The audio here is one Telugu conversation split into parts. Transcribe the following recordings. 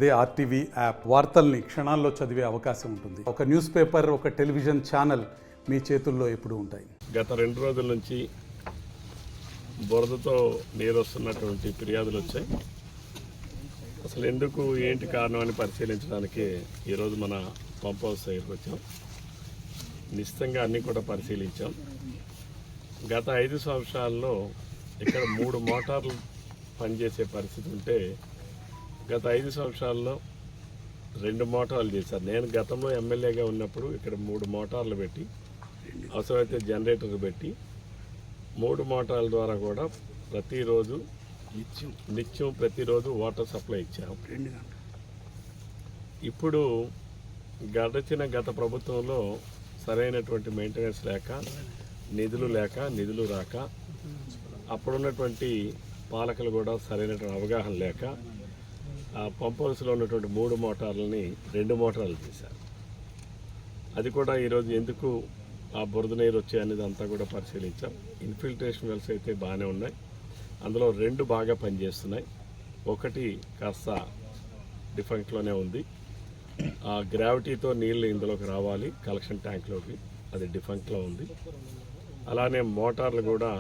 అదే ఆర్టీవీ యాప్ వార్తల్ని క్షణాల్లో చదివే అవకాశం ఉంటుంది. ఒక న్యూస్ పేపర్, ఒక టెలివిజన్ ఛానల్ మీ చేతుల్లో ఎప్పుడూ ఉంటాయి. గత 2 రోజుల నుంచి బురదతో నీరు వస్తున్నటువంటి ఫిర్యాదులు వచ్చాయి. అసలు ఎందుకు ఏంటి కారణం అని పరిశీలించడానికి ఈరోజు మన పంప్ హౌస్ దగ్గరికి వచ్చాం. నిశ్చితంగా అన్నీ కూడా పరిశీలించాం. గత 5 సంవత్సరాల్లో ఇక్కడ 3 మోటార్లు పనిచేసే పరిస్థితి ఉంటే గత 5 సంవత్సరాల్లో 2 మోటార్లు చేశారు. నేను గతంలో ఎమ్మెల్యేగా ఉన్నప్పుడు ఇక్కడ 3 మోటార్లు పెట్టి, అవసరమైతే జనరేటర్ పెట్టి 3 మోటార్ల ద్వారా కూడా ప్రతిరోజు నిత్యం ప్రతిరోజు వాటర్ సప్లై ఇచ్చాం. ఇప్పుడు గత ప్రభుత్వంలో సరైనటువంటి మెయింటెనెన్స్ లేక, నిధులు రాక, అప్పుడున్నటువంటి పాలకులు కూడా సరైనటువంటి అవగాహన లేక ఆ పంప్ హౌస్లో ఉన్నటువంటి 3 మోటార్లని 2 మోటార్లు చేశారు. అది కూడా ఈరోజు ఎందుకు ఆ బురద నీరు వచ్చాయి అనేది అంతా కూడా పరిశీలించాం. ఇన్ఫిల్ట్రేషన్ వెల్స్ అయితే బాగానే ఉన్నాయి. అందులో 2 బాగా పనిచేస్తున్నాయి. ఒకటి కాస్త డిఫెక్ట్లోనే ఉంది. ఆ గ్రావిటీతో నీళ్ళు ఇందులోకి రావాలి కలెక్షన్ ట్యాంక్లోకి, అది డిఫెక్ట్లో ఉంది. అలానే మోటార్లు కూడా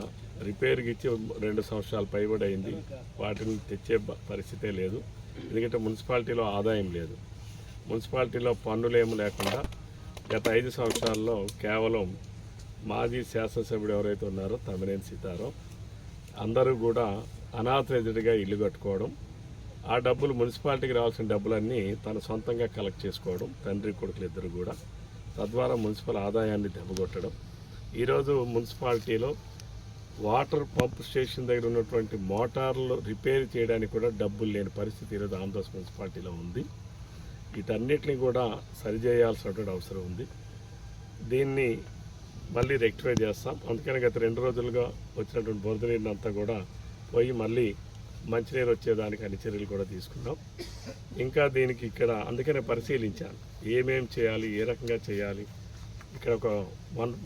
రిపేర్కి ఇచ్చి 2 సంవత్సరాలు పైబడి అయింది. వాటిని తెచ్చే పరిస్థితే లేదు. ఎందుకంటే మున్సిపాలిటీలో ఆదాయం లేదు. మున్సిపాలిటీలో పన్నులేమీ లేకుండా గత 5 సంవత్సరాల్లో కేవలం మాజీ శాసనసభ్యుడు ఎవరైతే ఉన్నారో తమ్మినేని సీతారాం, అందరూ కూడా అనాథరైజ్డ్గా ఇల్లు కట్టుకోవడం, ఆ డబ్బులు మున్సిపాలిటీకి రావాల్సిన డబ్బులన్నీ తన సొంతంగా కలెక్ట్ చేసుకోవడం, తండ్రి కొడుకులు ఇద్దరు కూడా, తద్వారా మున్సిపల్ ఆదాయాన్ని దెబ్బకొట్టడం. ఈరోజు మున్సిపాలిటీలో వాటర్ పంప్ స్టేషన్ దగ్గర ఉన్నటువంటి మోటార్లు రిపేర్ చేయడానికి కూడా డబ్బులు లేని పరిస్థితి ఈరోజు ఆంధ్రప్రదేశ్ మున్సిపాలిటీలో ఉంది. వీటన్నిటిని కూడా సరిచేయాల్సినటువంటి అవసరం ఉంది. దీన్ని మళ్ళీ రెక్టిఫై చేస్తాం. అందుకని గత 2 రోజులుగా వచ్చినటువంటి బురద నీరుని అంతా కూడా పోయి మళ్ళీ మంచినీరు వచ్చేదానికి అన్ని చర్యలు కూడా తీసుకున్నాం. ఇంకా దీనికి ఇక్కడ అందుకనే పరిశీలించాను ఏమేం చేయాలి, ఏ రకంగా చేయాలి. ఇక్కడ ఒక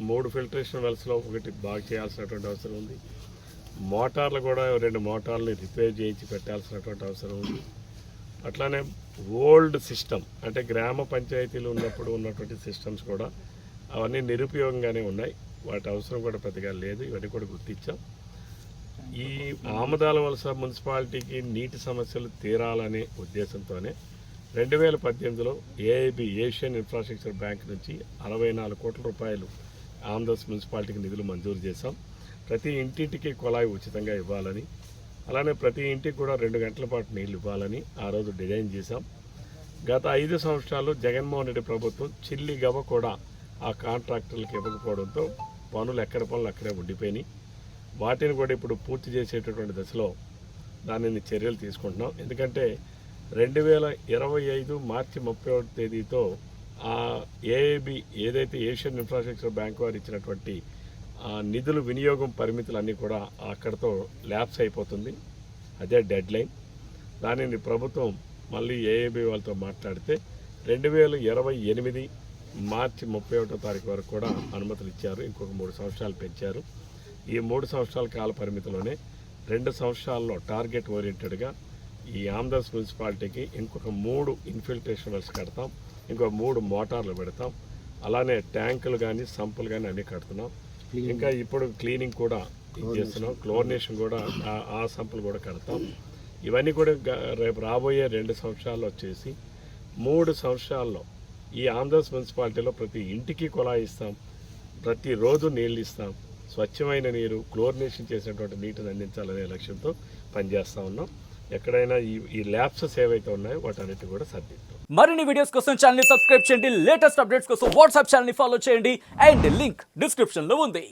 3 ఫిల్టరేషన్ వెల్స్లో ఒకటి బాగా చేయాల్సినటువంటి అవసరం ఉంది. మోటార్లు కూడా 2 మోటార్లని రిపేర్ చేయించి పెట్టాల్సినటువంటి అవసరం ఉంది. అట్లానే ఓల్డ్ సిస్టమ్ అంటే గ్రామ పంచాయతీలు ఉన్నప్పుడు ఉన్నటువంటి సిస్టమ్స్ కూడా అవన్నీ నిరుపయోగంగానే ఉన్నాయి. వాటి అవసరం కూడా పెద్దగా లేదు. ఇవన్నీ కూడా గుర్తించాం. ఈ ఆమదాల వలస మున్సిపాలిటీకి నీటి సమస్యలు తీరాలనే ఉద్దేశంతోనే 2018లో ఏఐబి ఏషియన్ ఇన్ఫ్రాస్ట్రక్చర్ బ్యాంక్ నుంచి 64 కోట్ల రూపాయలు ఆంధ్రప్రదేశ్ మున్సిపాలిటీకి నిధులు మంజూరు చేశాం. ప్రతి ఇంటింటికి కుళాయి ఉచితంగా ఇవ్వాలని, అలానే ప్రతి ఇంటికి కూడా 2 గంటల పాటు నీళ్ళు ఇవ్వాలని ఆ రోజు డిజైన్ చేశాం. గత 5 సంవత్సరాలు జగన్మోహన్ రెడ్డి ప్రభుత్వం చిల్లి గవ్వ కూడా ఆ కాంట్రాక్టర్లకు ఇవ్వకపోవడంతో పనులు అక్కడే ఉండిపోయినాయి. వాటిని కూడా ఇప్పుడు పూర్తి చేసేటటువంటి దశలో దానిని చర్యలు తీసుకుంటున్నాం. ఎందుకంటే 2025 మార్చి 31 తేదీతో ఆ ఏఐబి ఏదైతే ఏషియన్ ఇన్ఫ్రాస్ట్రక్చర్ బ్యాంక్ వారు ఇచ్చినటువంటి నిధులు వినియోగం పరిమితులన్నీ కూడా అక్కడితో ల్యాప్స్ అయిపోతుంది. అదే డెడ్ లైన్. దానిని ప్రభుత్వం మళ్ళీ ఏఐబి వాళ్ళతో మాట్లాడితే 2028 మార్చి 31వ తారీఖు వరకు కూడా అనుమతులు ఇచ్చారు. ఇంకొక 3 సంవత్సరాలు పెంచారు. ఈ 3 సంవత్సరాల కాల పరిమితిలోనే 2 సంవత్సరాల్లో టార్గెట్ ఓరియంటెడ్గా ఈ ఆంధ్రప్రదేశ్ మున్సిపాలిటీకి ఇంకొక 3 ఇన్ఫిల్ట్రేషన్ వెల్స్ కడతాం, ఇంకో 3 మోటార్లు పెడతాం. అలానే ట్యాంకులు కానీ సంపులు కానీ అన్నీ కడుతున్నాం. ఇంకా ఇప్పుడు క్లీనింగ్ కూడా చేస్తున్నాం. క్లోరినేషన్ కూడా ఆ సంపులు కూడా కడతాం. ఇవన్నీ కూడా రేపు రాబోయే 2 సంవత్సరాల్లో వచ్చేసి 3 సంవత్సరాల్లో ఈ ఆంధ్రప్రదేశ్ మున్సిపాలిటీలో ప్రతి ఇంటికి కుళాయి ఇస్తాం, ప్రతిరోజు నీళ్ళు ఇస్తాం. స్వచ్ఛమైన నీరు, క్లోరినేషన్ చేసినటువంటి నీటిని అందించాలనే లక్ష్యంతో పనిచేస్తూ ఉన్నాం. ఎక్కడైనా ఈ ల్యాబ్సెస్ ఏవైతే ఉన్నాయో వాటన్నిటి కూడా సర్దిద్దాం. మరిన్ని వీడియోస్ కోసం ఛానల్ ని సబ్స్క్రైబ్ చేయండి. లేటెస్ట్ అప్డేట్స్ కోసం వాట్సాప్ ఛానల్ ని ఫాలో చేయండి. అండ్ లింక్ డిస్క్రిప్షన్ లో ఉంది.